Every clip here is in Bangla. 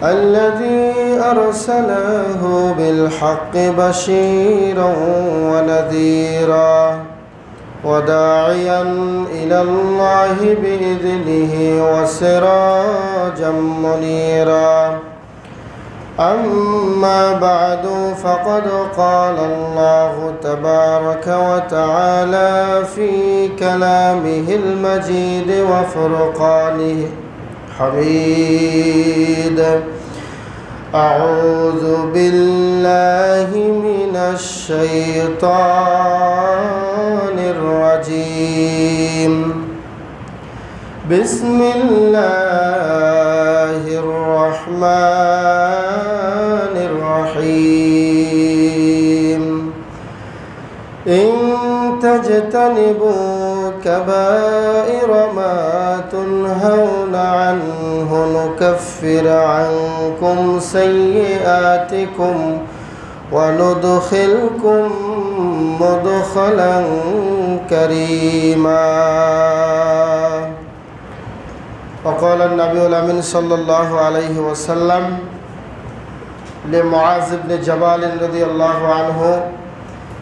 الذي أرسله بالحق بشيرا ونذيرا وداعيا إلى الله بإذنه وسراجا منيرا أما بعد فقد قال الله تبارك وتعالى في كلامه المجيد وفرقانه حميد أعوذ بالله من الشيطان الرجيم بسم الله الرحمن الرحيم إن تجتنبوا كبائر ما تنهون عنه نكفر عنكم سيئاتكم وندخلكم مدخلا كريما وقال النبي الأمين صلى الله عليه وسلم لمعاذ بن جبل رضي الله عنه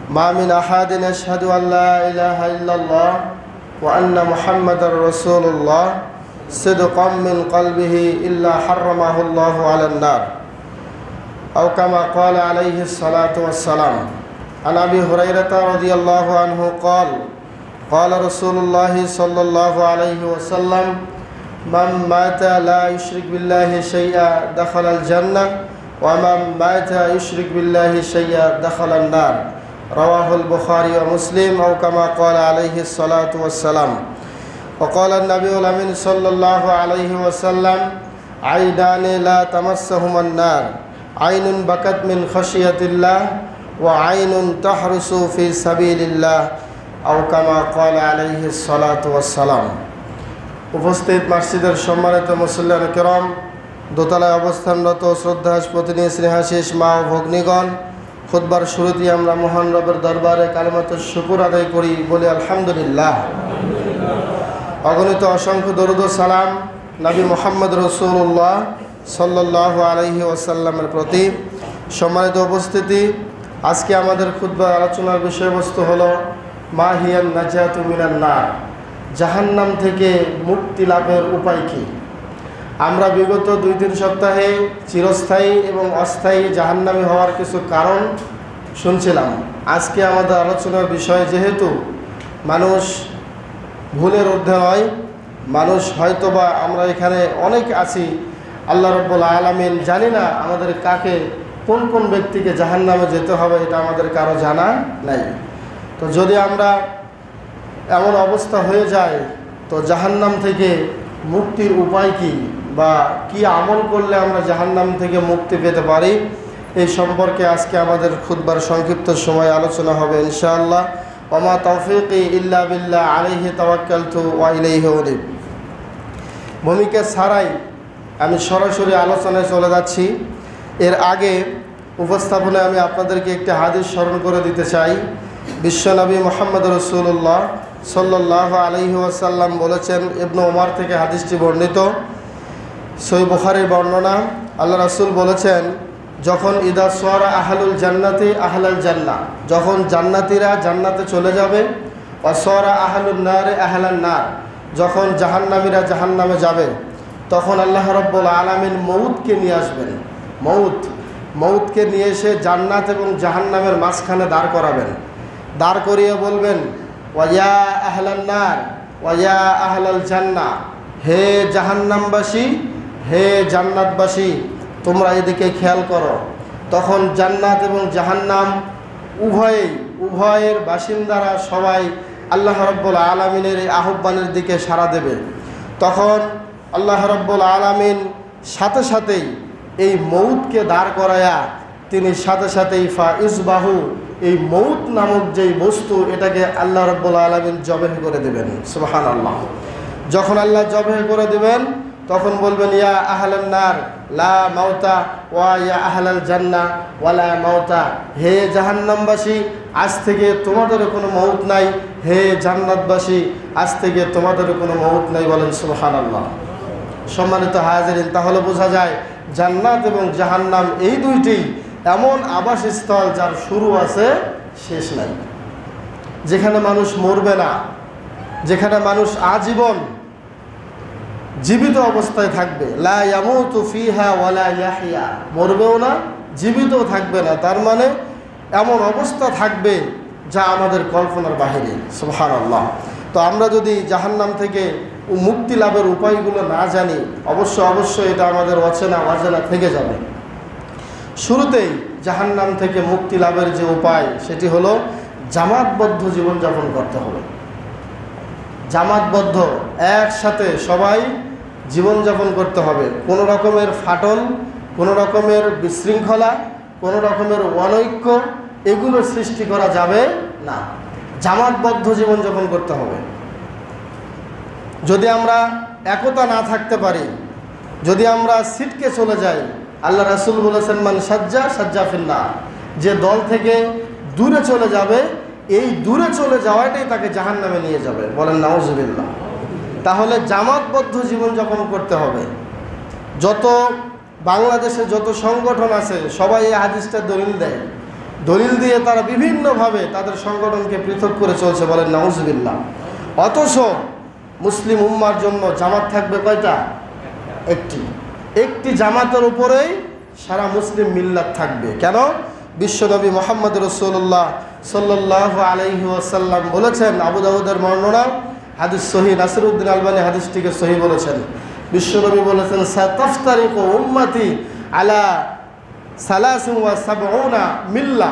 ما من أحد يشهد أن لا إله إلا الله وأن محمد رسول الله صدقا من قلبه إلا حرمه الله على النار أو كما قال عليه الصلاة والسلام عن أبي هريرة رضي الله عنه قال قال رسول الله صلى الله عليه وسلم من مات لا يشرك بالله شيئا دخل الجنة ومن مات يشرك بالله شيئا دخل النار رواه البخاري ومسلم أو كما قال عليه الصلاة والسلام وقال النبي الأمين صلى الله عليه وسلم عينان لا تمسهما النار عين بكت من خشية الله وعين تحرس في سبيل الله أو كما قال عليه الصلاة والسلام উপস্থিত মসজিদের সম্মানিত মুসল্লিয়ান কিরাম, দোতলায় অবস্থানরত শ্রদ্ধাস্পতিনী স্নেহাশিস মা ও ভগ্নীগণ, খুতবার শুরুতেই আমরা মহান রবের দরবারে কালিমাতুশ শুকর আদায় করি, বলি আলহামদুলিল্লাহ। অগণিত অসংখ্য দরুদ ও সালাম নবী মুহাম্মদ রাসূলুল্লাহ সাল্লাল্লাহু আলাইহি ওয়াসাল্লামের প্রতি। সম্মানিত উপস্থিতি, আজকে আমাদের খুতবার আলোচনার বিষয়বস্তু হলো মা হিয়ান নাজাতু মিনান নার, জাহান্নাম থেকে মুক্তি লাভের উপায় কী। আমরা বিগত 2-3 সপ্তাহে চিরস্থায়ী এবং অস্থায়ী জাহান্নামী হওয়ার কিছু কারণ শুনছিলাম। আজকে আমাদের আলোচনার বিষয়, যেহেতু মানুষ ভুলের ঊর্ধ্বে নয়, মানুষ হয়তোবা আমরা এখানে অনেক আছি, আল্লাহ রাব্বুল আলামিন জানি না আমাদের কাকে, কোন কোন ব্যক্তিকে জাহান্নামে যেতে হবে এটা আমাদের কারো জানা নাই। তো যদি আমরা এমন অবস্থা হয়ে যায়, তো জাহান্নাম থেকে মুক্তির উপায় কী বা কি আমল করলে আমরা জাহান্নাম থেকে মুক্তি পেতে পারি, এই সম্পর্কে আজকে আমাদের খুতবার সংক্ষিপ্ত সময় আলোচনা হবে ইনশাআল্লাহ। ওমা তৌফিকি ইল্লা বিল্লাহ আলাইহি তাওয়াক্কালতু ওয়া ইলাইহি উনীব। ভূমিকা ছাড়াই আমি সরাসরি আলোচনায় চলে যাচ্ছি। এর আগে উপস্থাপনায় আমি আপনাদেরকে একটি হাদিস স্মরণ করে দিতে চাই। বিশ্বনবী মুহাম্মদ রাসূলুল্লাহ সাল্লাল্লাহু আলাইহি ওয়াসাল্লাম বলেছেন, ইবনে ওমর থেকে হাদিসটি বর্ণিত, সহিহ বুখারীর বর্ণনা। আল্লাহ রাসূল বলেছেন, যখন ইদা সারা আহলুল জান্নাতি আহলাল জান্নাহ, যখন জান্নাতীরা জান্নাতে চলে যাবে, ওয়া সারা আহলুন নারে আহলান নার, যখন জাহান্নামীরা জাহান্নামে যাবে, তখন আল্লাহ রাব্বুল আলামিন মউতকে নিয়ে আসবেন। মউতকে নিয়ে এসে জান্নাত এবং জাহান্নামের মাঝখানে দাঁড় করাবেন। দাঁড় করিয়ে বলবেন, ওয়া আহলান নার ওয়া আহলাল জান্নাহ, হে জাহান্নামবাসী, হে জান্নাতবাসী, তোমরা এদিকে খেয়াল করো। তখন জান্নাত এবং জাহান্নাম উভয়ের বাসিন্দারা সবাই আল্লাহ রাব্বুল আলামিনের এই আহ্বানের দিকে সাড়া দেবে। তখন আল্লাহ রাব্বুল আলামিন সাথে সাথেই এই মউতকে দাঁড় করায়া তিনি সাথে সাথেই ফাইজবাহু, এই মউত নামক যেই বস্তু, এটাকে আল্লাহ রাব্বুল আলামিন জবেহ করে দেবেন। সুবহানাল্লাহ। যখন আল্লাহ জবেহ করে দেবেন, তখন বলবেন, ইয়া আহলান নার লা মাউতা ওয়া ইয়া আহলাল জান্নাহ ওয়ালা মাউতা, হে জাহান্নামবাসী, আজ থেকে তোমাদের কোনো মউত নাই, হে জান্নাতবাসী, আজ থেকে তোমাদের কোনো মউত নাই। বলেন সুবহানাল্লাহ। সম্মানিত হাজিরিন, তাহলে বোঝা যায় জান্নাত এবং জাহান্নাম এই দুইটি এমন আবাসস্থল যার শুরু আছে শেষ নাই, যেখানে মানুষ মরবে না, যেখানে মানুষ আজীবন জীবিত অবস্থায় থাকবে। লা ইয়ামুতু ফিহা ওয়ালা ইয়াহইয়া, মরবেও না জীবিতও থাকবে না। তার মানে এমন অবস্থা থাকবে যা আমাদের কল্পনার বাহিরে। সুবহানাল্লাহ। তো আমরা যদি জাহান্নাম থেকে মুক্তি লাভের উপায়গুলো না জানি, অবশ্যই এটা আমাদের অজানা থেকে যাবে। শুরুতেই জাহান্নাম থেকে মুক্তি লাভের যে উপায়, সেটি হলো জামাতবদ্ধ জীবনযাপন করতে হবে। জামাতবদ্ধ একসাথে সবাই জীবনযাপন করতে হবে। কোনো রকমের ফাটল, কোনো রকমের বিশৃঙ্খলা, কোনো রকমের অনৈক্য এগুলো সৃষ্টি করা যাবে না। জামাতবদ্ধ জীবনযাপন করতে হবে। যদি আমরা একতা না থাকতে পারি, যদি আমরা ছিটকে চলে যাই, আল্লাহ রাসূল বলেছেন মান সাজ্জা ফিন্নার, যে দল থেকে দূরে চলে যাবে, এই দূরে চলে যাওয়াটাই তাকে জাহান্নামে নিয়ে যাবে। বলেন নাউজুবিল্লাহ। তাহলে জামাতবদ্ধ জীবনযাপন করতে হবে। বাংলাদেশে যত সংগঠন আছে সবাই এই হাদিসটা দলিল দেয়, দলিল দিয়ে তারা বিভিন্নভাবে তাদের সংগঠনকে পৃথক করে চলছে। বলেন নাউজুবিল্লাহ। অথচ মুসলিম উম্মার জন্য জামাত থাকবে কয়টা? একটি জামাতের উপরেই সারা মুসলিম মিল্লাত থাকবে। কেন? বিশ্বনবী মুহাম্মদ রাসূলুল্লাহ সাল্লাল্লাহু আলাইহি ওয়াসাল্লাম বলেছেন, আবু দাউদের বর্ণনা, হাদিস সহিহ, নাসিরউদ্দিন আলবানী হাদিসটিকে সহিহ বলেছেন। বিশ্বনবী বলেছেন সাতাফতারিকু উম্মতি আলা 73 মিল্লা,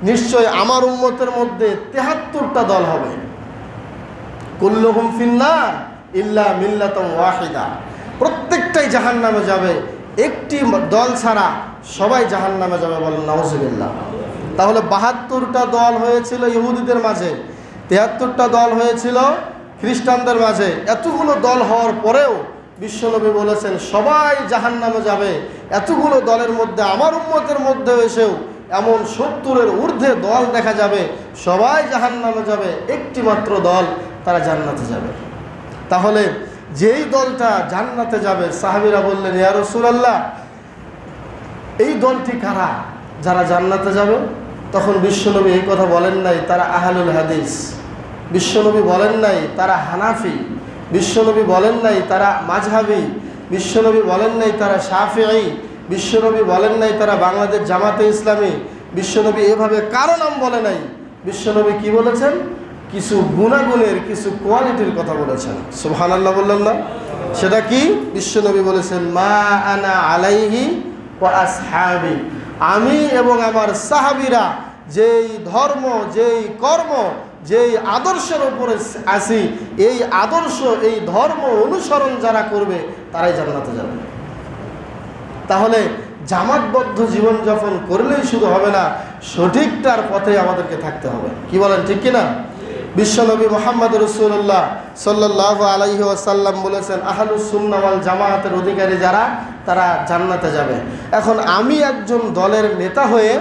নিশ্চয় আমার উম্মতের মধ্যে 73টা দল হবে। কুল্লুহুম ফিন্নার ইল্লা মিল্লাতান ওয়াহিদা, প্রত্যেকটাই জাহান্নামে যাবে, একটি দল ছাড়া সবাই জাহান্নামে যাবে। বলেন নাউজুবিল্লাহ। তাহলে 72টা দল হয়েছিল ইহুদিদের মাঝে, 73টা দল হয়েছিল খ্রিস্টানদের মাঝে। এতগুলো দল হওয়ার পরেও বিশ্বনবী বলেছেন সবাই জাহান্নামে যাবে। এতগুলো দলের মধ্যে আমার উম্মতের মধ্যে এসেও এমন 70-এর ঊর্ধ্বে দল দেখা যাবে, সবাই জাহান্নামে যাবে, একটি মাত্র দল তারা জান্নাতে যাবে। তাহলে যেই দলটা জান্নাতে যাবে, সাহাবীরা বললেন ইয়া রাসূলুল্লাহ, এই দলটি কারা যারা জান্নাতে যাবে? তখন বিশ্বনবী এই কথা বলেন নাই তারা আহলুল হাদিস, বিশ্বনবী বলেন নাই তারা হানাফি, বিশ্বনবী বলেন নাই তারা মাযহাবি, বিশ্বনবী বলেন নাই তারা শাফিঈ, বিশ্বনবী বলেন নাই তারা বাংলাদেশ জামাতে ইসলামী। বিশ্বনবী এভাবে কারো নাম বলে নাই। বিশ্বনবী কি বলেছেন? কিছু গুণাগুণের, কিছু কোয়ালিটির কথা বলেছেন। সুবহানাল্লাহ বললেন না? সেটা কি? বিশ্বনবী বলেছেন মা আনা আলাইহি ওয়া আসহাবি, আমি এবং আমার সাহাবীরা যেই ধর্ম, যেই কর্ম, যেই আদর্শের উপরে আছি, এই আদর্শ, এই ধর্ম অনুসরণ যারা করবে তারাই জান্নাতে যাবে। তাহলে জামাতবদ্ধ জীবনযাপন করলেই শুধু হবে না, সঠিকটার পথে আমাদেরকে থাকতে হবে। কি বলেন, ঠিক কিনা? বিশ্বনবী মুহাম্মদ রাসূলুল্লাহ সাল্লাল্লাহু আলাইহি ওয়াসাল্লাম বলেছেন আহলুস সুন্নাহ ওয়াল জামাতের অধিকারী যারা, তারা জান্নাতে যাবে। এখন আমি একজন দলের নেতা হয়ে,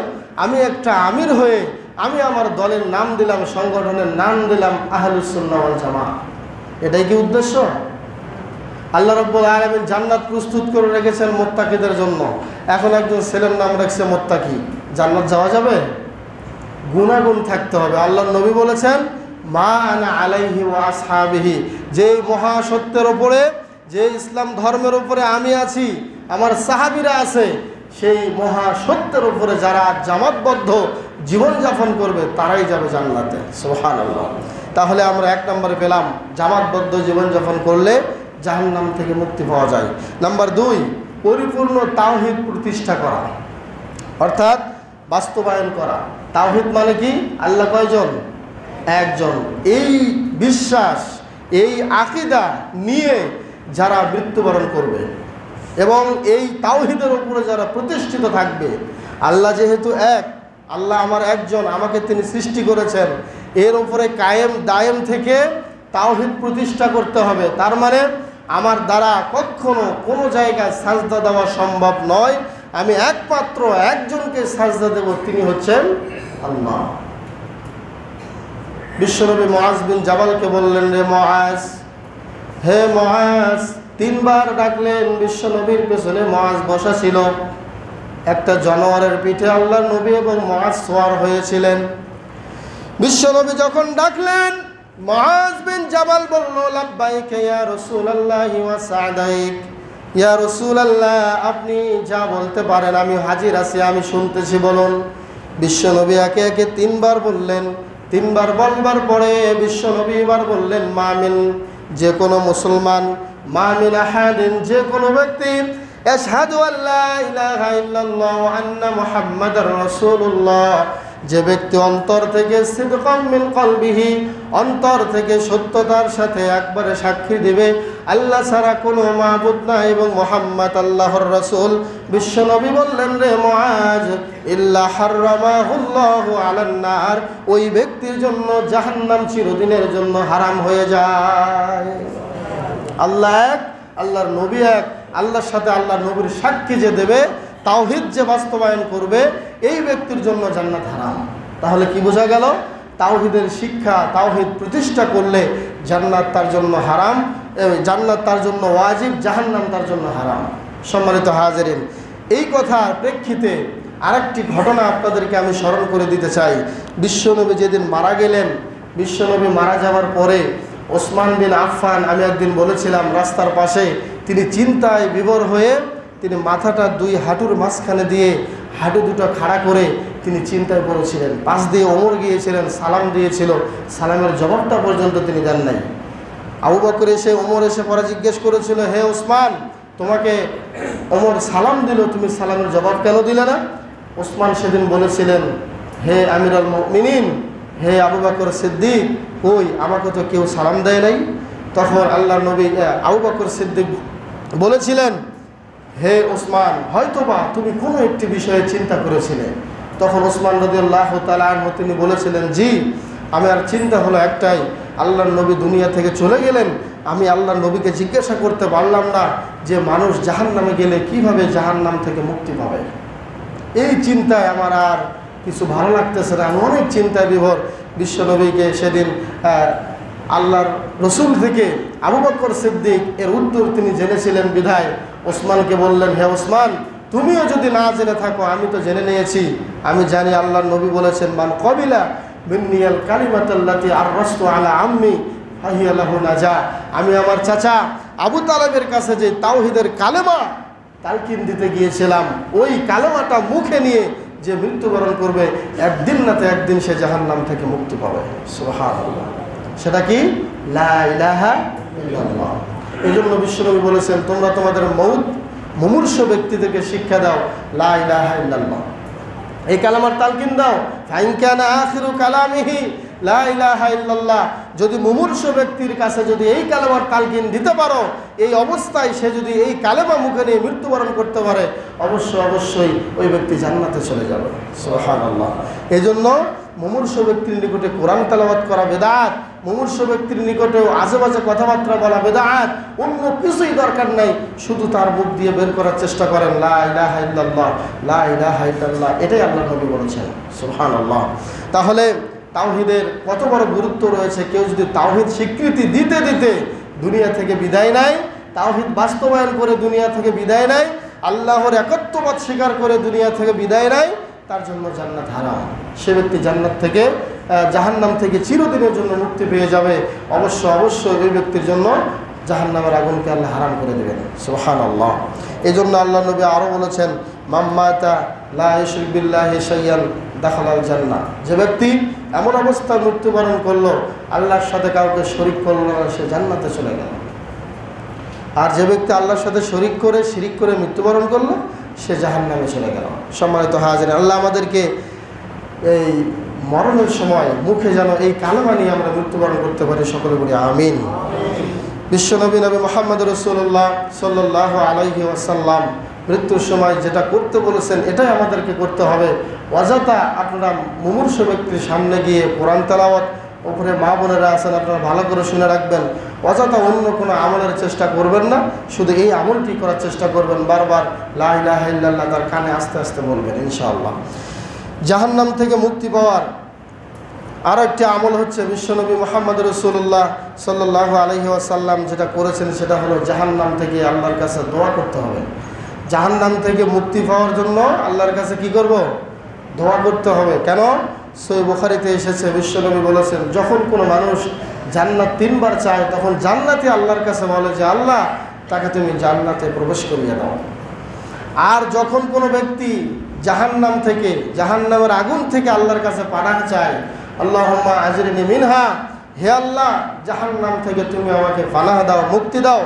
আমি একটা আমির হয়ে, আমি আমার দলের নাম দিলাম, সংগঠনের নাম দিলাম আহলুস সুন্নাহ ওয়াল জামাত। এটাই কি উদ্দেশ্য? আল্লাহ রাব্বুল আলামিন জান্নাত প্রস্তুত করে রেখেছেন মুত্তাকিদের জন্য। এখন একজন ছেলের নাম রাখছে মুত্তাকি, জান্নাত যাওয়া যাবে? গুণাগুণ থাকতে হবে। আল্লাহর নবী বলেছেন মা আনা আলাইহি ওয়া আসহাবিহি, যে মহাসত্যের উপরে, যে ইসলাম ধর্মের উপরে আমি আছি, আমার সাহাবীরা আছে, সেই মহাসত্যের উপরে যারা জামাতবদ্ধ জীবনযাপন করবে তারাই যাবে জান্নাতে। সুবহানাল্লাহ। তাহলে আমরা 1 নম্বরে পেলাম জামাতবদ্ধ জীবনযাপন করলে জাহান্নাম থেকে মুক্তি পাওয়া যায়। নাম্বার 2, পরিপূর্ণ তাওহীদ প্রতিষ্ঠা করা, অর্থাৎ বাস্তবায়ন করা। তাওহীদ মানে কি? আল্লাহ কয়জন? একজন। এই বিশ্বাস, এই আকীদা নিয়ে যারা মৃত্যুবরণ করবে এবং এই তাওহীদের উপরে যারা প্রতিষ্ঠিত থাকবে, আল্লাহ যেহেতু এক, আল্লাহ আমার একজন, আমাকে তিনি সৃষ্টি করেছেন, এর উপরে কায়েম দায়েম থেকে তাওহীদ প্রতিষ্ঠা করতে হবে। তার মানে আমার দ্বারা কখনো কোনো জায়গায় সাজদা দেওয়া সম্ভব নয়, আমি একমাত্র একজনকে সাজদা দেব, তিনি হচ্ছেন আল্লাহ। বিশ্বনবী মুআজ বিন জাবালকে বললেন, রে মুআজ, হে মুআজ, তিনবার ডাকলেন। বিশ্ব নবীর পেছনে মুআজ বসা ছিল। একটা জানোয়ারের পিঠে আল্লাহর নবী এবং মুআজ সওয়ার হয়েছিলেন। বিশ্ব নবী যখন ডাকলেন, মুআজ বিন জাবাল বলল, লাব্বাইকা ইয়া রাসূলুল্লাহি ওয়া সা'দাইক। ইয়া রাসূলুল্লাহ, আপনি যা বলতে পারেন আমি হাজির আছি, আমি শুনতেছি, বলুন। বিশ্ব নবী একে একে তিনবার বললেন। তিনবার বলবার পরে বিশ্ব নবী এবার বললেন, মামিন, যে কোনো মুসলমান, মামিন আহাদিন, যে কোনো ব্যক্তি, আশহাদু আল্লা ইলাহা ইল্লাল্লাহ ওয়া আন্না মুহাম্মাদার রাসূলুল্লাহ, যে ব্যক্তি অন্তর থেকে সিদকাম মিন কলবিহি, অন্তর থেকে সত্যতার সাথে একবারে সাক্ষী দিবে আল্লাহ ছাড়া কোনো মাবুদ নাই এবং মুহাম্মদ আল্লাহর রাসূল। বিশ্বনবী বললেন, রে মুআজ, ইল্লা হারামাহুল্লাহু আলান নার, ওই ব্যক্তির জন্য জাহান্নাম চিরদিনের জন্য হারাম হয়ে যায়। আল্লাহ এক, আল্লাহর নবী এক, আল্লাহর সাথে আল্লাহর নবীর সাক্ষী যে দেবে, তাওহীদ যে বাস্তবায়ন করবে, এই ব্যক্তির জন্য জান্নাত হারাম। তাহলে কি বোঝা গেল? তাওহীদের শিক্ষা, তাওহীদ প্রতিষ্ঠা করলে জান্নাত তার জন্য হারাম, জান্নাত তার জন্য ওয়াজিব, জাহান্নাম তার জন্য হারাম। সম্মানিত হাজিরিন, এই কথার প্রেক্ষিতে আরেকটি ঘটনা আপনাদেরকে আমি স্মরণ করে দিতে চাই। বিশ্বনবী যেদিন মারা গেলেন, বিশ্বনবী মারা যাওয়ার পরে ওসমান বিন আফফান, আমি একদিন বলেছিলাম, রাস্তার পাশে তিনি চিন্তায় বিভোর হয়ে তিনি মাথাটা দুই হাঁটুর মাঝখানে দিয়ে হাঁটু দুটো খাড়া করে তিনি চিন্তায় পড়েছিলেন। পাশ দিয়ে ওমর গিয়েছিলেন, সালাম দিয়েছিল, সালামের জবাবটা পর্যন্ত তিনি দেন নাই। আবু বকর এসে, ওমর এসে পরে জিজ্ঞেস করেছিল, হে ওসমান, তোমাকে ওমর সালাম দিল, তুমি সালামের জবাব কেন দিলে না? ওসমান সেদিন বলেছিলেন, হে আমিরুল মুমিনিন, হে আবু বকর সিদ্দিক, কই আমাকে তো কেউ সালাম দেয় নাই। তখন আল্লাহর নবী আবু বকর সিদ্দিক বলেছিলেন, হে ওসমান, হয়তোবা তুমি কোনো একটি বিষয়ে চিন্তা করেছিলে। তখন ওসমান রাদিয়াল্লাহু তাআলা আনহু তিনি বলেছিলেন, জি, আমি আর চিন্তা হলো একটাই, আল্লাহর নবী দুনিয়া থেকে চলে গেলেন, আমি আল্লাহর নবীকে জিজ্ঞাসা করতে পারলাম না যে মানুষ জাহান্নামে গেলে কিভাবে জাহান্নাম থেকে মুক্তি পাবে। এই চিন্তায় আমার আর কিছু ভালো লাগতেছে না, আমি অনেক চিন্তায় বিভোর। বিশ্বনবীকে সেদিন আল্লাহর রসুল থেকে আবু বকর সিদ্দিক এর উত্তর তিনি জেনেছিলেন বিধায় ওসমানকে বললেন, হে ওসমান, তুমিও যদি না জেনে থাকো আমি তো জেনে নিয়েছি। আমি জানি আল্লাহর নবী বলেছেন, মান কবিলা মিন্নিয়াল কালিমাতাল্লাতি আররাসতু আলা আম্মি ফাহিয়া লাহু নাজা। আমি আমার চাচা আবু তালেবের কাছে যে তাওহীদের কালেমা তালকিন দিতে গিয়েছিলাম, ওই কালেমাটা মুখে নিয়ে যে মৃত্যুবরণ করবে, একদিন না তো একদিন সে জাহান্নাম থেকে মুক্তি পাবে। সুবহানাল্লাহ। সেটা কি? লা ইলাহা ইল্লাল্লাহ। এই জন্য বিশ্বনবী বলেছেন, তোমরা তোমাদের মুমূর্ষ ব্যক্তি থেকে শিক্ষা দাও লা ইলাহা ইল্লাল্লাহ, এই কালামার তালকিন দাও। ফাইন কানা আখিরু কালামিহি লা ইলাহা ইল্লাল্লাহ, যদি মুমূর্ষ ব্যক্তির কাছে যদি এই কালেমার তালকিন দিতে পারো, এই অবস্থায় সে যদি এই কালেমা মুখে নিয়ে মৃত্যুবরণ করতে পারে, অবশ্যই ওই ব্যক্তি জান্নাতে চলে যাবে। সুবহানাল্লাহ। এই জন্য মুমূর্ষ ব্যক্তির নিকটে কোরআন তেলাওয়াত করা বিদআত, মুমূর্ষ ব্যক্তির নিকটেও আজেবাজে কথাবার্তা বলা বিদআত, অন্য কিছুই দরকার নাই, শুধু তার মুখ দিয়ে বের করার চেষ্টা করেন লা ইলাহা ইল্লাল্লাহ, লা ইলাহা ইল্লাল্লাহ, এটাই আল্লাহ নবী বলেছেন। সুবহানাল্লাহ। তাহলে তাওহীদের কত বড় গুরুত্ব রয়েছে। কেউ যদি তাওহীদ স্বীকৃতি দিতে দিতে দুনিয়া থেকে বিদায় নেয়, তাওহীদ বাস্তবায়ন করে দুনিয়া থেকে বিদায় নেয়, আল্লাহর একত্ববাদ স্বীকার করে দুনিয়া থেকে বিদায় নেয়, তার জন্য জান্নাত হারাম। সে ব্যক্তি জান্নাত থেকে, জাহান্নাম থেকে চিরদিনের জন্য মুক্তি পেয়ে যাবে। অবশ্যই ওই ব্যক্তির জন্য জাহান্নামের আগুনকে আল্লাহ হারাম করে দেবেন। সুবহানাল্লাহ। এই জন্য আল্লাহ নবী আরও বলেছেন, মাম্মাতা লা ইউশরিক বিল্লাহি শাইয়ান দাখালাল জান্নাহ, যে ব্যক্তি এমন অবস্থায় মৃত্যুবরণ করলো আল্লাহর সাথে কাউকে শরীক করলো না, সে জান্নাতে চলে গেল। আর যে ব্যক্তি আল্লাহর সাথে শিরিক করে মৃত্যুবরণ করলো, সে জাহান্নামে চলে গেল। সম্মানিত হাজির, আল্লাহ আমাদেরকে এই মরণের সময় মুখে যেন এই কালেমা নিয়ে আমরা মৃত্যুবরণ করতে পারি, সকলে বলি আমিন। বিশ্বনবী নবী মুহাম্মদ রাসূলুল্লাহ সাল্লাল্লাহু আলাইহি ওয়াসাল্লাম মৃত্যুর সময় যেটা করতে বলেছেন, এটাই আমাদেরকে করতে হবে। অযথা আপনারা মুমূর্ষ ব্যক্তির সামনে গিয়ে কোরআন তেলাওয়াত, উপরে মা বোনেরা আছেন, আপনারা ভালো করে শুনে রাখবেন, অযথা অন্য কোনো আমলের চেষ্টা করবেন না, শুধু এই আমলটি করার চেষ্টা করবেন। বারবার লা ইলাহা ইল্লাল্লাহ তার কানে আস্তে আস্তে বলবেন, ইনশাআল্লাহ। জাহান্নাম থেকে মুক্তি পাওয়ার আর একটি আমল হচ্ছে বিশ্বনবী মুহাম্মদ রাসূলুল্লাহ সাল্লাল্লাহু আলাইহি ওয়াসাল্লাম যেটা করেছেন সেটা হলো জাহান্নাম থেকে আল্লাহর কাছে দোয়া করতে হবে। জাহান্নাম থেকে মুক্তি পাওয়ার জন্য আল্লাহর কাছে কি করব? দোয়া করতে হবে। কেন? সহিহ বুখারীতে এসেছে, বিশ্বনবী বলেছেন যখন কোনো মানুষ জান্নাত 3 বার চায় তখন জান্নাতি আল্লাহর কাছে বলে যে আল্লাহ তাকে তুমি জান্নাতে প্রবেশ করিয়ে দাও। আর যখন কোনো ব্যক্তি জাহান্নাম থেকে, জাহান্নামের আগুন থেকে আল্লাহর কাছে পানাহ চায়, আল্লাহুম্মা আজরিনি মিনহা, হে আল্লাহ জাহান্নাম থেকে তুমি আমাকে পানাহ দাও, মুক্তি দাও,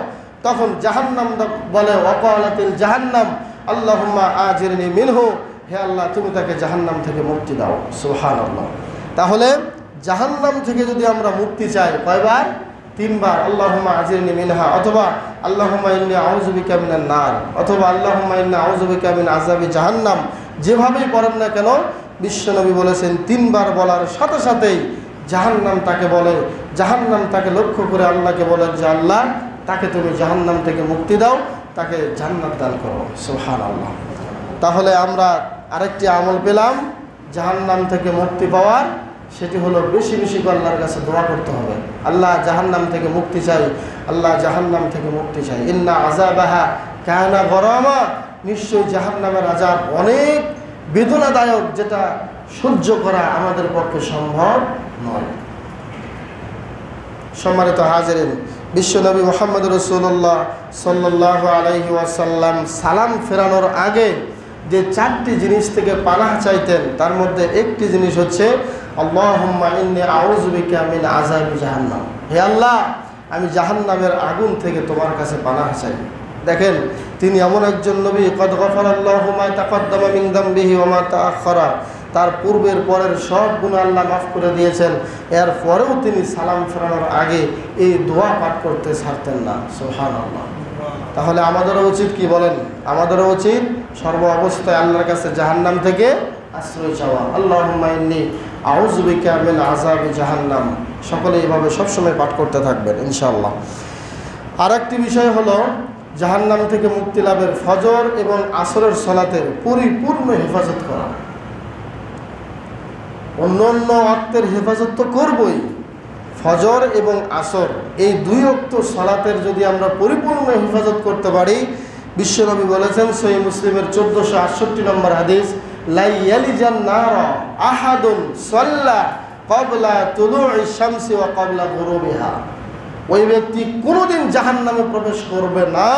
তখন জাহান্নাম বলে ওয়াকালাতিল জাহান্নাম আল্লাহুম্মা আজরিনি মিনহু, হে আল্লাহ তুমি তাকে জাহান্নাম থেকে মুক্তি দাও। সুবহানাল্লাহ। তাহলে জাহান্নাম থেকে যদি আমরা মুক্তি চাই কয়বার? 3 বার। আল্লাহুম্মা আজরিনি মিনহা, অথবা আল্লাহুম্মা ইন্নী আউযু বিকা মিনান নার, অথবা আল্লাহুম্মা ইন্নী আউযু বিকা মিন আযাবি জাহান্নাম। যেভাবেই পড়েন না কেন বিশ্বনবী বলেছেন 3 বার বলার সাথে সাথেই জাহান্নাম তাকে বলে, জাহান্নাম তাকে লক্ষ্য করে আল্লাহকে বলে যে আল্লাহ তাকে তুমি জাহান্নাম থেকে মুক্তি দাও, তাকে জান্নাত দান করো। সুবহানাল্লাহ। তাহলে আমরা আরেকটি আমল পেলাম জাহান্নাম থেকে মুক্তি পাওয়ার, সেটি হলো বেশি বেশি করে আল্লাহর কাছে দোয়া করতে হবে। আল্লাহ জাহান্নাম থেকে মুক্তি চাই, আল্লাহ জাহান্নাম থেকে মুক্তি চাই। ইন্না আযাবাহা কানা গরামা, নিশ্চয়ই জাহান্নামের আযাব অনেক বেদনাদায়ক, যেটা সহ্য করা আমাদের পক্ষে সম্ভব নয়। সম্মানিত হাজিরিন, বিশ্বনবী মুহাম্মদ রাসূলুল্লাহ সাল্লাল্লাহু আলাইহি ওয়াসাল্লাম সালাম ফেরানোর আগে যে 4টি জিনিস থেকে পানাহ চাইতেন তার মধ্যে একটি জিনিস হচ্ছে আল্লাহুম্মা ইন্নী আউযু বিকা মিন আযাবি জাহান্নাম, হে আল্লাহ আমি জাহান্নামের আগুন থেকে তোমার কাছে পানাহ চাই। দেখেন তিনি এমন একজন নবী, কদ গফারাল্লাহু মা তাকদ্দামা মিন যামবিহি ওয়া মা তাআখারা, তার পূর্বের পরের সব গুনাহ আল্লাহ মাফ করে দিয়েছেন, এর পরেও তিনি সালাম ফেরানোর আগে এই দোয়া পাঠ করতে ছাড়তেন না। সুবহানাল্লাহ। তাহলে আমাদেরও উচিত কি বলেন? আমাদেরও উচিত সর্ব অবস্থায় আল্লাহর কাছে জাহান্নাম থেকে আশ্রয় চাওয়া। আল্লাহুম্মা ইন্নী আউযু বিকা মিন আযাবি জাহান্নাম। সকলে এইভাবে সবসময় পাঠ করতে থাকবেন ইনশাআল্লাহ। আর একটি বিষয় হলো জাহান্নাম থেকে মুক্তি লাভের ফজর এবং আসরের সালাতের পরিপূর্ণ হেফাজত করা। অন্য অন্য ওয়াক্তের হেফাজত তো করবই, ফজর এবং আসর এই 2 ওয়াক্ত সালাতের যদি আমরা পরিপূর্ণ হেফাজত করতে পারি, বিশ্বনবী বলেছেন সহিহ মুসলিমের 1468 নম্বর হাদিস, লা ইয়ালিজান নারা আহাদুন সাল্লা ক্বাবলা তুলুইশ শামসি ওয়া ক্বাবলা গুরুবিহা, ওই ব্যক্তি কোনোদিন জাহান্নামে প্রবেশ করবে না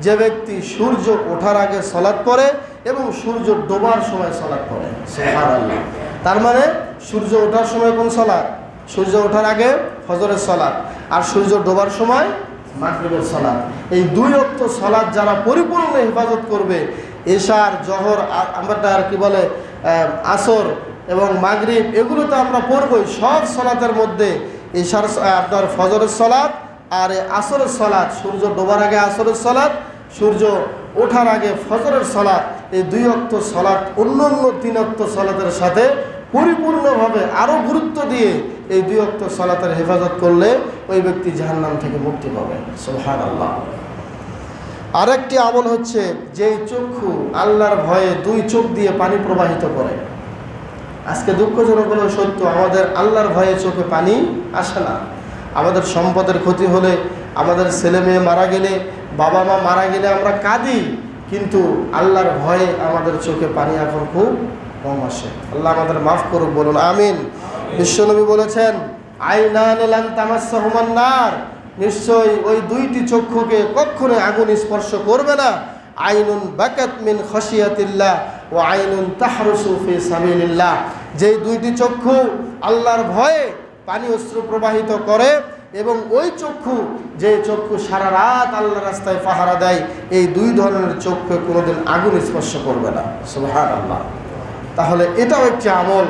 যে ব্যক্তি সূর্য ওঠার আগে সালাত পড়ে এবং সূর্য ডোবার সময় সালাত পড়ে। সুবহানাল্লাহ। তার মানে সূর্য ওঠার সময় কোন সালাত? সূর্য ওঠার আগে ফজরের সালাত, আর সূর্য ডোবার সময় মাগরিবের সালাত। এই 2 ওয়াক্ত সালাত যারা পরিপূর্ণ হেফাজত করবে, এশার, জোহর, আমরা আর কি বলে আসর এবং মাগরিব, এগুলো তো আমরা পড়বই। সব সালাতের মধ্যে এশার, আপনার ফজরের সালাত আর আসরের সালাত, সূর্য ডোবার আগে আসরের সালাত, সূর্য ওঠার আগে ফজরের সালাত, এই 2 ওয়াক্ত সালাত অন্য 3 ওয়াক্ত সালাতের সাথে পরিপূর্ণভাবে আরও গুরুত্ব দিয়ে এই 2 ওয়াক্ত সালাতের হেফাজত করলে ওই ব্যক্তি জাহান্নাম থেকে মুক্তি পাবে। সুবহানাল্লাহ। আরেকটি আমল হচ্ছে যেই চক্ষু আল্লাহর ভয়ে 2 চোখ দিয়ে পানি প্রবাহিত করে। আজকে দুঃখজনক হলো সত্য, আমাদের আল্লাহর ভয়ে চোখে পানি আসে না। আমাদের সম্পদের ক্ষতি হলে, আমাদের ছেলে মেয়ে মারা গেলে, বাবা মা মারা গেলে আমরা কাঁদি, কিন্তু আল্লাহর ভয়ে আমাদের চোখে পানি এখন খুব কম আসে। আল্লাহ আমাদের মাফ করুক, বলুন আমিন। বিশ্বনবী বলেছেন আইনান লান তামাসসাহুমান নার, নিশ্চয়ই ওই 2টি চক্ষুকে কখনো আগুন স্পর্শ করবে না। আইনুন বাকাত মিন খাশিয়াতিল্লাহ ওয়া আইনুন তাহরুসু ফি সাবিলিল্লাহ, যেই 2টি চক্ষু আল্লাহর ভয়ে পানি অশ্রু প্রবাহিত করে, এবং ওই চক্ষু যে চক্ষু সারা রাত আল্লাহর রাস্তায় পাহারা দেয়, এই 2 ধরনের চক্ষু কোনোদিন আগুন স্পর্শ করবে না। সুবহানাল্লাহ। তাহলে এটাও একটি আমল,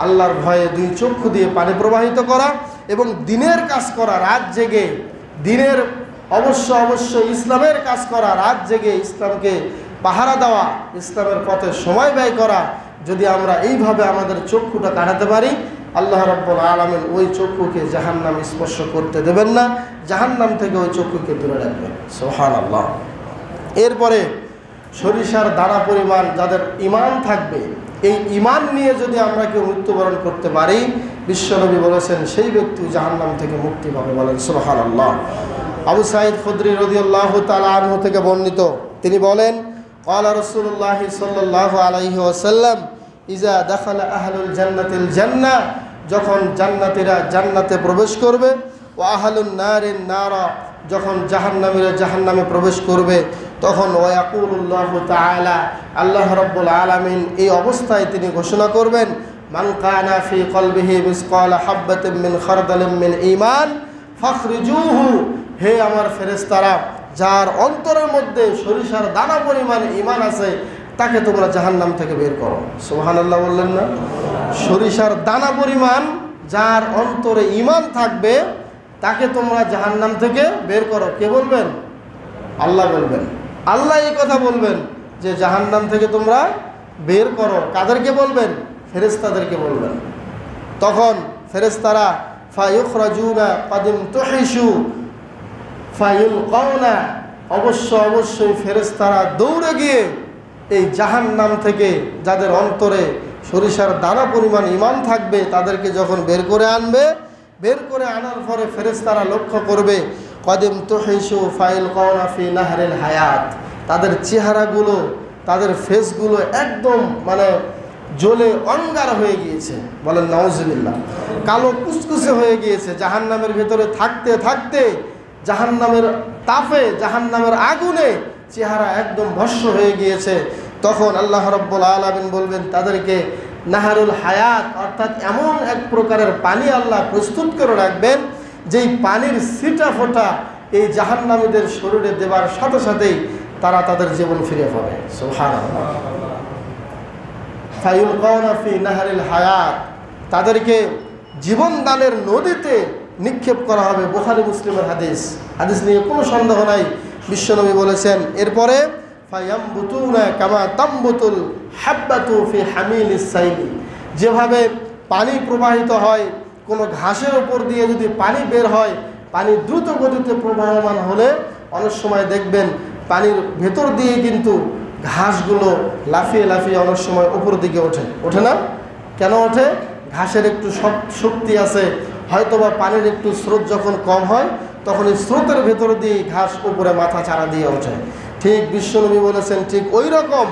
আল্লাহর ভয়ে 2 চক্ষু দিয়ে পানি প্রবাহিত করা এবং দিনের কাজ করা, রাত জেগে দিনের অবশ্য ইসলামের কাজ করা, রাত জেগে ইসলামকে পাহারা দেওয়া, ইসলামের পথে সময় ব্যয় করা। যদি আমরা এইভাবে আমাদের চক্ষুটা কাটাতে পারি, আল্লাহ রাব্বুল আলামিন ওই চক্ষুকে জাহান্নাম স্পর্শ করতে দেবেন না, জাহান্নাম থেকে ওই চক্ষুকে দূরে রাখবেন। সুবহানাল্লাহ। এরপরে সরিষার দানা পরিমাণ যাদের ঈমান থাকবে, এই ঈমান নিয়ে যদি আমরা কেউ মৃত্যুবরণ করতে পারি, বিশ্বনবী বলেছেন সেই ব্যক্তি জাহান্নাম থেকে মুক্তি পাবে। বলেন সুবহানাল্লাহ। আবু সাঈদ খুদরি রাদিয়াল্লাহু তাআলা আনহু থেকে বর্ণিত, তিনি বলেন, ক্বালা রাসূলুল্লাহ সাল্লাল্লাহু আলাইহি ওয়াসাল্লাম, ইজা দাখালা আহলুল জান্নাতিল জান্নাহ, যখন জান্নাতীরা জান্নাতে প্রবেশ করবে, ওয়া আহলুন নারিন নারা, যখন জাহান্নামীরা জাহান্নামে প্রবেশ করবে, তখন ওয়াকুলুল্লাহু তাআলা, আল্লাহ রাব্বুল আলামিন এই অবস্থায় তিনি ঘোষণা করবেন, মান কানা ফি কলবিহি মিসকালা হাববাতিন মিন খারদালিন মিন ঈমান ফাখরিজুহু, হে আমার ফেরেশতারা, যার অন্তরের মধ্যে সরিষার দানা পরিমাণ ঈমান আছে তাকে তোমরা জাহান্নাম থেকে বের করো। সুবহানাল্লাহ বললেন না? সরিষার দানা পরিমাণ যার অন্তরে ঈমান থাকবে তাকে তোমরা জাহান্নাম থেকে বের করো। কে বলবেন? আল্লাহ বলবেন। আল্লাহ এই কথা বলবেন যে জাহান্নাম থেকে তোমরা বের করো। কাদেরকে বলবেন? ফেরেশতাদেরকে বলবেন। তখন ফেরেশতারা ফায়ুখরাজুনা কাদিম তুহিশু ফায়ুলকাউনা, অবশ্যই ফেরেশতারা দৌড়ে গিয়ে এই জাহান্নাম থেকে যাদের অন্তরে সরিষার দানা পরিমাণ ঈমান থাকবে তাদেরকে যখন বের করে আনবে, বের করে আনার পরে ফেরেশতারা লক্ষ্য করবে, কদিম তুহিশু ফায়ুলকাউনা ফি নাহরিল হায়াত, তাদের চেহারাগুলো, তাদের ফেসগুলো একদম জ্বলে অঙ্গার হয়ে গিয়েছে। বলেন নাউজুবিল্লাহ। কালো কুচকুচে হয়ে গিয়েছে। জাহান্নামের ভেতরে থাকতে থাকতে জাহান্নামের তাপে, জাহান্নামের আগুনে চেহারা একদম ভস্ম হয়ে গিয়েছে। তখন আল্লাহ রাব্বুল আলামিন বলবেন তাদেরকে নাহারুল হায়াত, অর্থাৎ এমন এক প্রকারের পানি আল্লাহ প্রস্তুত করে রাখবেন যেই পানির ছিটা ফোঁটা এই জাহান্নামীদের শরীরে দেবার সাথে সাথেই তারা তাদের জীবন ফিরে পাবে। সুবহানাল্লাহ। ফায়ুলকাউনা ফি নাহরিল হায়াত, তাদেরকে জীবন দানের নদীতে নিক্ষেপ করা হবে। বুখারী মুসলিমের হাদিস, হাদিস নিয়ে কোনো সন্দেহ নাই। বিশ্বনবী বলেছেন, এরপরে ফায়ামবুতুনা কামা তামবুতুল হাব্বাতু ফি হামিলিস সাইলি, যেভাবে পানি প্রবাহিত হয়, কোনো ঘাসের উপর দিয়ে যদি পানি বের হয়, পানি দ্রুত গতিতে প্রবাহমান হলে অনেক সময় দেখবেন পানির ভেতর দিয়ে কিন্তু ঘাসগুলো লাফিয়ে লাফিয়ে অনেক সময় উপর দিকে ওঠে না? কেন ওঠে? ঘাসের একটু শক্তি আছে, হয়তোবা পানির একটু স্রোত যখন কম হয় তখন এই স্রোতের ভেতর দিয়ে ঘাস উপরে মাথা চারা দিয়ে ওঠে। ঠিক বিশ্বনবী বলেছেন, ঠিক ওই রকম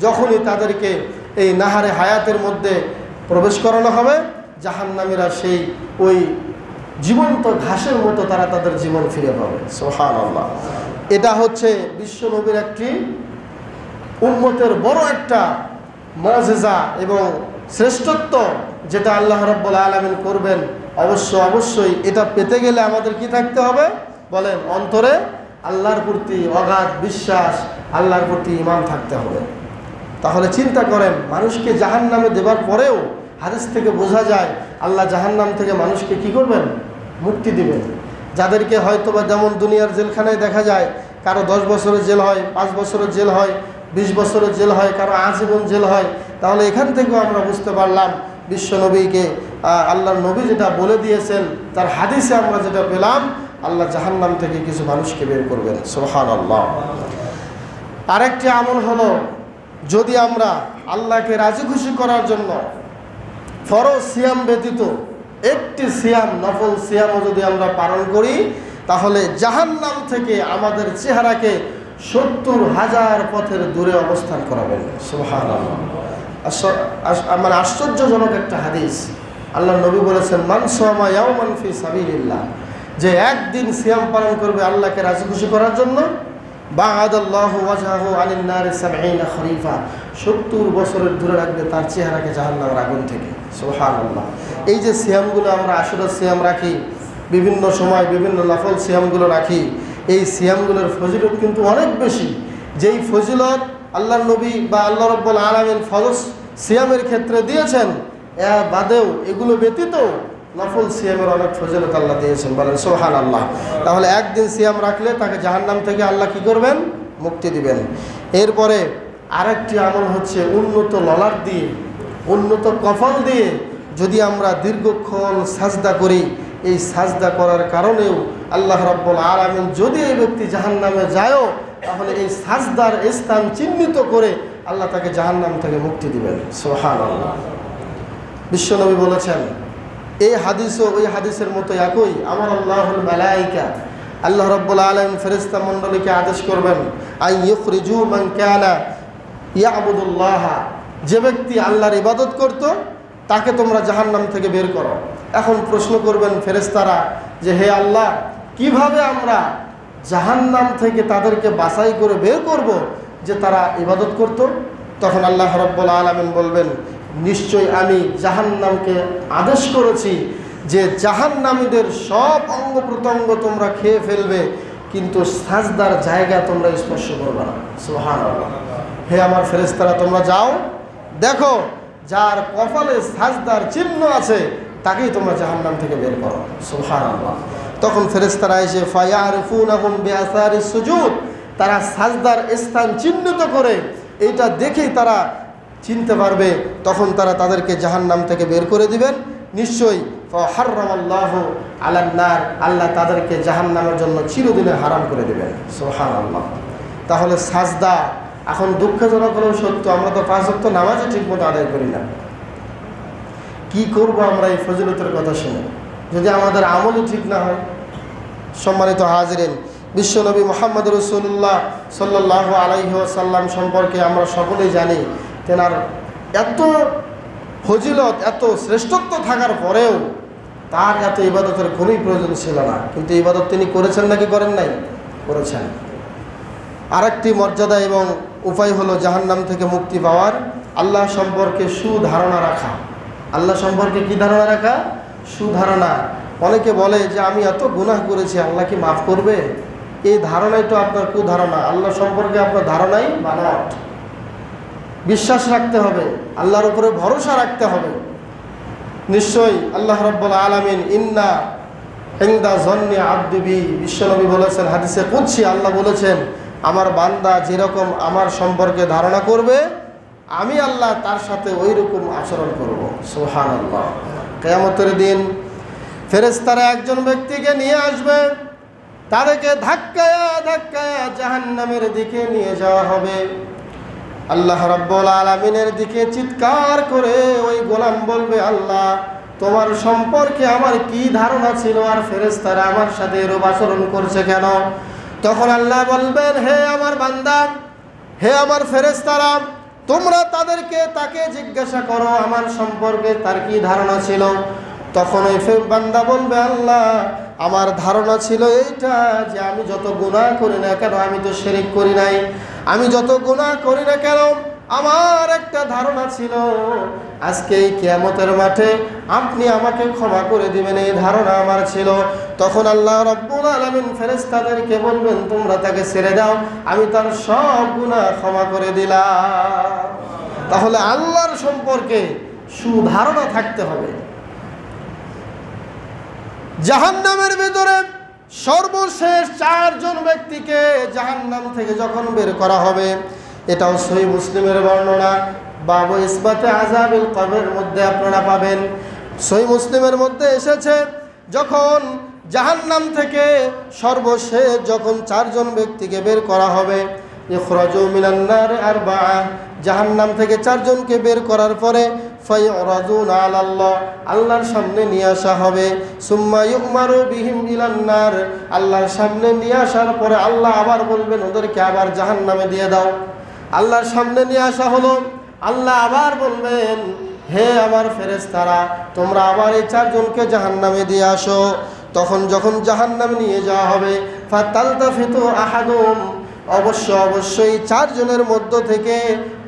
যখনই তাদেরকে এই নাহারে হায়াতের মধ্যে প্রবেশ করানো হবে, জাহান্নামীরা সেই ওই জীবন্ত ঘাসের মতো তারা তাদের জীবন ফিরে পাবে। সুবহানাল্লাহ। এটা হচ্ছে বিশ্বনবীর একটি উম্মতের বড় একটা মুজিজা এবং শ্রেষ্ঠত্ব, যেটা আল্লাহ রাব্বুল আলামিন করবেন। অবশ্যই এটা পেতে গেলে আমাদের কি থাকতে হবে? বলেন, অন্তরে আল্লাহর প্রতি অগাধ বিশ্বাস, আল্লাহর প্রতি ঈমান থাকতে হবে। তাহলে চিন্তা করেন, মানুষকে জাহান্নামে দেবার পরেও হাদিস থেকে বোঝা যায় আল্লাহ জাহান্নাম থেকে মানুষকে কি করবেন? মুক্তি দিবেন। যাদেরকে হয়তোবা যেমন দুনিয়ার জেলখানায় দেখা যায়, কারো 10 বছরের জেল হয়, 5 বছরের জেল হয়, 20 বছরের জেল হয়, কারো আজীবন জেল হয়। তাহলে এখান থেকেও আমরা বুঝতে পারলাম বিশ্বনবীকে আল্লাহর নবী যেটা বলে দিয়েছেন, তার হাদিসে আমরা যেটা পেলাম, আল্লাহ জাহান্নাম থেকে কিছু মানুষকে বের করবেন। সুবহানাল্লাহ। আরেকটি আমল হলো, যদি আমরা আল্লাহকে রাজি খুশি করার জন্য ফরজ সিয়াম ব্যতীত একটি সিয়াম, নফল সিয়ামও যদি আমরা পালন করি, তাহলে জাহান্নাম থেকে আমাদের চেহারাকে 70,000 পথের দূরে অবস্থান করাবেন। সুবহানাল্লাহ। আশ্চর্যজনক একটা হাদিস। আল্লাহ নবী বলেছেন, মান সামা ইয়াওমান ফি সাবিলিল্লাহ, যে একদিন সিয়াম পালন করবে আল্লাহকে রাজি খুশি করার জন্য, বা'আদাল্লাহু ওয়াজহাহু আনিন নারি 70 খরিফা, 70 বছরের দূরে রাখবে তার চেহারাকে জাহান্নামের আগুন থেকে। সুবহানাল্লাহ। এই যে সিয়ামগুলো আমরা আশুরার সিয়াম রাখি, বিভিন্ন সময় বিভিন্ন নফল সিয়ামগুলো রাখি, এই সিয়ামগুলোর ফজিলত কিন্তু অনেক বেশি। যেই ফজিলত আল্লাহর নবী বা আল্লাহ রাব্বুল আলামিন ফরজ সিয়ামের ক্ষেত্রে দিয়েছেন, এর বাদেও এগুলো ব্যতীত নফল সিয়ামের অনেক ফজিলত আল্লাহ দিয়েছেন। বলেন সুবহানাল্লাহ। তাহলে একদিন সিয়াম রাখলে তাকে জাহান্নাম থেকে আল্লাহ কি করবেন? মুক্তি দিবেন। এরপরে আরেকটি আমল হচ্ছে, উন্নত ললাট দিয়ে, উন্নত কপাল দিয়ে যদি আমরা দীর্ঘক্ষণ সাজদা করি, এই সাজদা করার কারণেও আল্লাহ রাব্বুল আলামিন যদি এই ব্যক্তি জাহান্নামে যায়ও, তাহলে এই সাজদার স্থান চিহ্নিত করে আল্লাহ তাকে জাহান্নাম থেকে মুক্তি দিবেন। সুবহানাল্লাহ। বিশ্বনবী বলেছেন, এই হাদিসও ওই হাদিসের মতো একই, আমার আল্লাহুল মালাইকা, আল্লাহ রাব্বুল আলামিন ফেরেশতা মণ্ডলীকে আদেশ করবেন, আই ইখরিজু মান কানা ইয়াবুদুল্লাহ, যে ব্যক্তি আল্লাহর ইবাদত করত তাকে তোমরা জাহান্নাম থেকে বের করো। এখন প্রশ্ন করবেন ফেরেশতারা যে হে আল্লাহ, কিভাবে আমরা জাহান্নাম থেকে তাদেরকে বাছাই করে বের করব যে তারা ইবাদত করত? তখন আল্লাহ রাব্বুল আলামিন বলবেন, নিশ্চয় আমি জাহান্নামকে আদেশ করেছি যে জাহান্নামীদের সব অঙ্গ প্রত্যঙ্গ তোমরা খেয়ে ফেলবে, কিন্তু সাজদার জায়গা তোমরা স্পর্শ করবে না। সুবহানাল্লাহ। হে আমার ফেরেশতারা, তোমরা যাও, দেখো যার কপালে সাজদার চিহ্ন আছে তাকেই তোমরা জাহান্নাম থেকে বের করো। সুবহানাল্লাহ। তখন ফেরেশতারা এসে ফায়ারিফুনাহুম বিআসারিস সুজুদ, তারা সাজদার স্থান চিহ্নিত করে এইটা দেখেই তারা চিনতে পারবে, তখন তারা তাদেরকে জাহান্নাম থেকে বের করে দিবেন। নিশ্চয়ই ফাহাররামাল্লাহু আলান নার, আল্লাহ তাদেরকে জাহান্নামের জন্য চিরদিনে হারাম করে দিবেন। সুবহানাল্লাহ। তাহলে সাজদা, এখন দুঃখজনক হলেও সত্য, আমরা তো 5 ওয়াক্ত নামাজই ঠিকমতো আদায় করি না। কি করব আমরা এই ফজিলতের কথা শুনে, যদি আমাদের আমলই ঠিক না হয়? সম্মানিত হাজিরিন, বিশ্বনবী মুহাম্মদ রাসূলুল্লাহ সাল্লাল্লাহু আলাইহি ওয়াসাল্লাম সম্পর্কে আমরা সকলেই জানি, তেনার এত ফজিলত, এত শ্রেষ্ঠত্ব থাকার পরেও তার এত ইবাদতের কোনোই প্রয়োজন ছিল না, কিন্তু ইবাদত তিনি করেছেন নাকি করেন নাই? করেছেন। আরেকটি মর্যাদা এবং উপায় হলো জাহান্নাম থেকে মুক্তি পাওয়ার, আল্লাহ সম্পর্কে সুধারণা রাখা। আল্লাহ সম্পর্কে কি ধারণা রাখা? সুধারণা। অনেকে বলে যে আমি এত গুনাহ করেছি, আল্লাহ কি মাফ করবে? এই ধারণাই তো আপনার কুধারণা। আল্লাহ সম্পর্কে আপনার ধারণাই বানোয়াট। বিশ্বাস রাখতে হবে, আল্লাহর উপরে ভরসা রাখতে হবে। নিশ্চয়ই আল্লাহ রাব্বুল আলামিন ইন্না ইনদা যন্নি আবদি বি, বিশ্বনবী বলেছেন হাদিসে কুদসি, আল্লাহ বলেছেন আমার বান্দা যেরকম আমার সম্পর্কে ধারণা করবে, আমি আল্লাহ তার সাথে ওই রকম আচরণ করব। সুবহানাল্লাহ। কিয়ামতের দিন ফেরেশতারা একজন ব্যক্তিকে নিয়ে আসবে, তাদেরকে ধাক্কায়া ধাক্কায়া জাহান্নামের দিকে নিয়ে যাওয়া হবে। আল্লাহ রাব্বুল আলামিনের দিকে চিৎকার করে ওই গোলাম বলবে, আল্লাহ তোমার সম্পর্কে আমার কি ধারণা ছিল, আর ফেরেশতারা আমার সাথে এরূপ আচরণ করছে কেন? তখন আল্লাহ বলবেন, হে আমার বান্দা, হে আমার ফেরেশতারা, তোমরা তাকে জিজ্ঞাসা করো আমার সম্পর্কে তার কি ধারণা ছিল। তখন ওই বান্দা বলবে, আল্লাহ আমার ধারণা ছিল এইটা যে আমি যত গুনাহ করি না কেন, আমি তো শিরক করি নাই, আমি যত গুনাহ করি না কেন, আমার একটা ধারণা ছিল আজকে এই কিয়ামতের মাঠে আপনি আমাকে ক্ষমা করে দিবেন, এই ধারণা আমার ছিল। তখন আল্লাহ রাব্বুল আলামিন ফেরেশতাদেরকে বলবেন, তোমরা তাকে ছেড়ে দাও, আমি তার সব গুনাহ ক্ষমা করে দিলাম। তাহলে আল্লাহর সম্পর্কে সুধারণা থাকতে হবে। জাহান্নামের ভিতরে সর্বশেষ 4 জন ব্যক্তিকে জাহান্নাম থেকে যখন বের করা হবে, এটাও সহিহ মুসলিমের বর্ণনা, বাবু ইসবাতে আযাবিল কবরের মধ্যে আপনারা পাবেন। সহিহ মুসলিমের মধ্যে এসেছে, যখন জাহান্নাম থেকে সর্বশেষ যখন 4 জন ব্যক্তিকে বের করা হবে, ইখরাজু মিনান নার আরবা'a, জাহান্নাম থেকে 4 জনকে বের করার পরে ফায়ুরাজুনা আলাল্লাহ, আল্লাহর সামনে নিয়ে আসা হবে। সুম্মা ইউমারু বিহিম ইলান নার, আল্লাহর সামনে নিয়ে আসার পরে আল্লাহ আবার বলবেন ওদেরকে আবার জাহান্নামে দিয়ে দাও। আল্লাহর সামনে নিয়ে আসা হলো, আল্লাহ আবার বলবেন, হে আমার ফেরেশতারা, তোমরা আবার এই 4 জনকে জাহান্নামে দিয়ে আসো। তখন যখন জাহান্নামে নিয়ে যাওয়া হবে, ফাতালতাফিতু আহাদুম, অবশ্যই 4 জনের মধ্য থেকে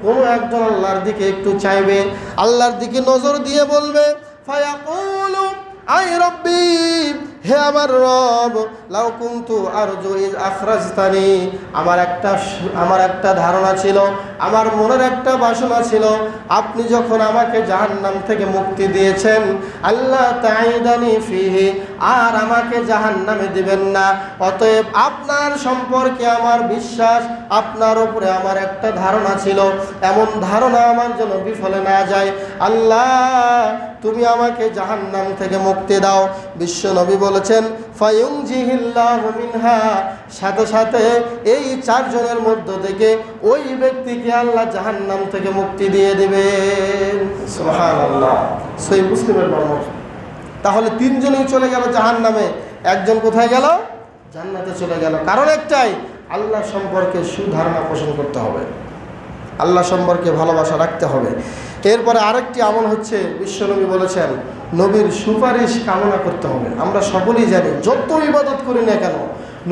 কোনো একজন আল্লাহর দিকে একটু চাইবে, আল্লাহর দিকে নজর দিয়ে বলবে, ফায়াকুলু আই রব্বি, হে আমার রব, লাউ কুনতু আরজু ইজ আখরাজতানি, আমার একটা ধারণা ছিল, আমার মনের একটা বাসনা ছিল, আপনি যখন আমাকে জাহান্নাম থেকে মুক্তি দিয়েছেন, আল্লাহ তাইদানি ফিহি, আর আমাকে জাহান্নামে দিবেন না। অতএব আপনার সম্পর্কে আমার বিশ্বাস, আপনার উপরে আমার একটা ধারণা ছিল, এমন ধারণা আমার যেন বিফলে না যায়। আল্লাহ তুমি আমাকে জাহান্নাম থেকে মুক্তি দাও। বিশ্ব নবী বলেছেন ফায়ুনজিহিল্লাহু মিনহা, সাথে সাথে এই 4 জনের মধ্য থেকে ওই ব্যক্তিকে আল্লাহ জাহান্নাম থেকে মুক্তি দিয়ে দিবেন। সুবহানাল্লাহ, সহিহ মুসলিমের বর্ণনা। তাহলে 3 জনই চলে গেল জাহান্নামে, একজন কোথায় গেল? জান্নাতে চলে গেল। কারণ একটাই, আল্লাহ সম্পর্কে সুধারণা পোষণ করতে হবে, আল্লাহ সম্পর্কে ভালোবাসা রাখতে হবে। এরপরে আরেকটি আমল হচ্ছে, বিশ্বনবী বলেছেন নবীর সুপারিশ কামনা করতে হবে। আমরা সকলেই জানি যত ইবাদত করি না কেন,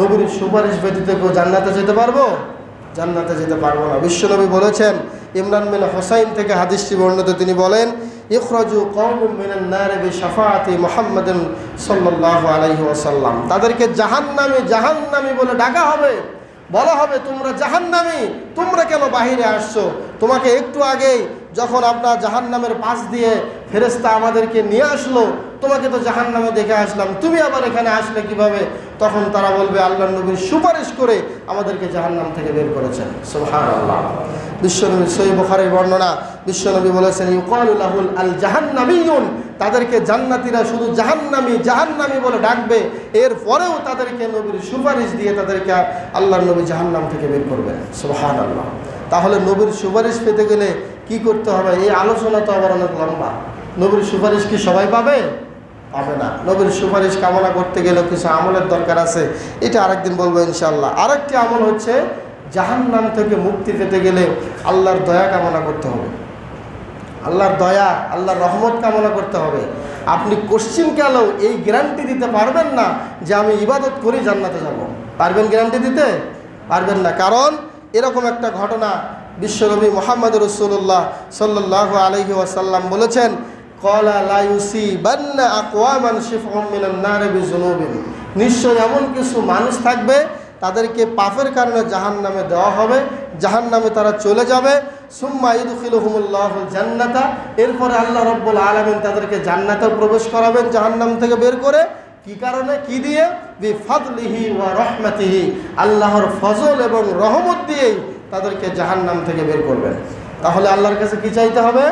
নবীর সুপারিশ ব্যতীত কেউ জান্নাতে যেতে পারবো? জান্নাতে যেতে পারবো না। বিশ্বনবী বলেছেন, ইমরান বিন হুসাইন থেকে হাদিসটি বর্ণিত, তিনি বলেন ইখরাজু কওমুম মিনান নার বিশাফাআতি মুহাম্মাদিন সাল্লাল্লাহু আলাইহি ওয়াসাল্লাম, তাদেরকে জাহান্নামী বলে ডাকা হবে, বলা হবে তোমরা জাহান্নামী, তোমরা কেন বাহিরে আসছো? তোমাকে একটু আগেই যখন আপনার জাহান্নামের পাশ দিয়ে ফেরেশতা আমাদেরকে নিয়ে আসলো, তোমাকে তো জাহান্নামে দেখে আসলাম, তুমি আবার এখানে আসলে কিভাবে? তখন তারা বলবে আল্লাহর নবীর সুপারিশ করে আমাদেরকে জাহান্নাম থেকে বের করেছেন। সুবহানাল্লাহ। বিশ্বনবী, সহিহ বুখারীর বর্ণনা, বিশ্বনবী বলেছেন ইউকালু লাহুল আল জাহান্নামিয়ুন, তাদেরকে জান্নাতীরা শুধু জাহান্নামী বলে ডাকবে, এরপরেও তাদেরকে নবীর সুপারিশ দিয়ে তাদেরকে আল্লাহর নবী জাহান্নাম থেকে বের করবেন। সুবহানাল্লাহ। তাহলে নবীর সুপারিশ পেতে গেলে কি করতে হবে? এই আলোচনা তো আবার অনেক লম্বা। নবীর সুপারিশ কি সবাই পাবে? পাবে না। নবীর সুপারিশ কামনা করতে গেলে কিছু আমলের দরকার আছে, এটা আরেকদিন বলবো ইনশাআল্লাহ। আরেকটি আমল হচ্ছে, জাহান্নাম থেকে মুক্তি পেতে গেলে আল্লাহর দয়া কামনা করতে হবে, আল্লাহর দয়া, আল্লাহর রহমত কামনা করতে হবে। আপনি কোশ্চিনকালেও এই গ্যারান্টি দিতে পারবেন না যে আমি ইবাদত করি জান্নাতে যাব। পারবেন গ্যারান্টি দিতে? পারবেন না। কারণ এরকম একটা ঘটনা বিশ্বনবী মুহাম্মদ রাসূলুল্লাহ সাল্লাল্লাহু আলাইহি ওয়াসাল্লাম বলেছেন, ক্বালা লা ইউসিবান্না আকওয়ামান শিফউম মিনান নার বিযুনুবিন, নিশ্চয় এমন কিছু মানুষ থাকবে তাদেরকে পাপের কারণে জাহান্নামে দেওয়া হবে, জাহান্নামে তারা চলে যাবে। সুম্মা ইদখিলুহুমুল্লাহুল জান্নাতা, এরপরে আল্লাহ রাব্বুল আলামিন তাদেরকে জান্নাতে প্রবেশ করাবেন জাহান্নাম থেকে বের করে। কি কারণে? কি দিয়ে? বিফাদলিহি ওয়া রাহমাতিহি, আল্লাহর ফজল এবং রহমত দিয়েই তাদেরকে জাহান্নাম থেকে বের করবেন। তাহলে আল্লাহর কাছে কি চাইতে হবে?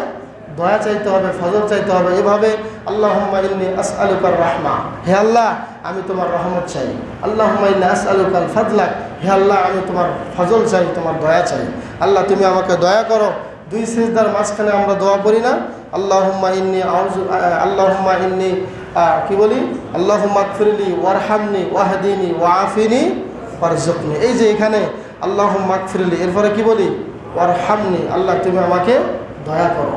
দয়া চাইতে হবে, ফজল চাইতে হবে। এভাবে আল্লাহুম্মা ইন্নী আসআলুকার রাহমা, হে আল্লাহ আমি তোমার রহমত চাই। আল্লাহুম্মা ইন্নী আসআলুকাল ফাদলাক, হে আল্লাহ আমি তোমার ফজল চাই, তোমার দয়া চাই। আল্লাহ তুমি আমাকে দয়া করো। 2 সিজদার মাঝখানে আমরা দোয়া করি না, আল্লাহুম্মা ইন্নী কি বলি? আল্লাহুম্মা গফিরলি ওয়ারহামনি ওয়াহদিনি ওয়াআফিনি ওয়ারযুকনি। এই যে এখানে আল্লাহুম্মা গফিরলি, এরপরে কি বলি? ওয়ারহামনি, আল্লাহ তুমি আমাকে দয়া করো।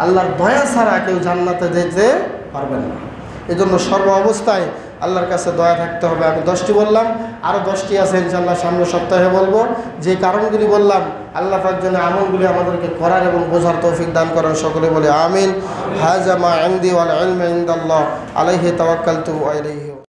আল্লাহর দয়া ছাড়া কেউ জান্নাতে যেতে পারবেন না। এই জন্য সর্ব অবস্থায় আল্লাহর কাছে দয়া থাকতে হবে। আমি 10টি বললাম, আরও 10টি আছে ইনশাআল্লাহ সামনের সপ্তাহে বলবো। যে কারণগুলি বললাম, আল্লাহ পাক যেন আমলগুলি আমাদেরকে করার এবং বোঝার তৌফিক দান করেন। সকলে বলে আমিন। হাযা মা ইনদি ওয়াল ইলমু ইনদাল্লাহ, আলাইহি তাওয়াক্কালতু ওয়া ইলাইহি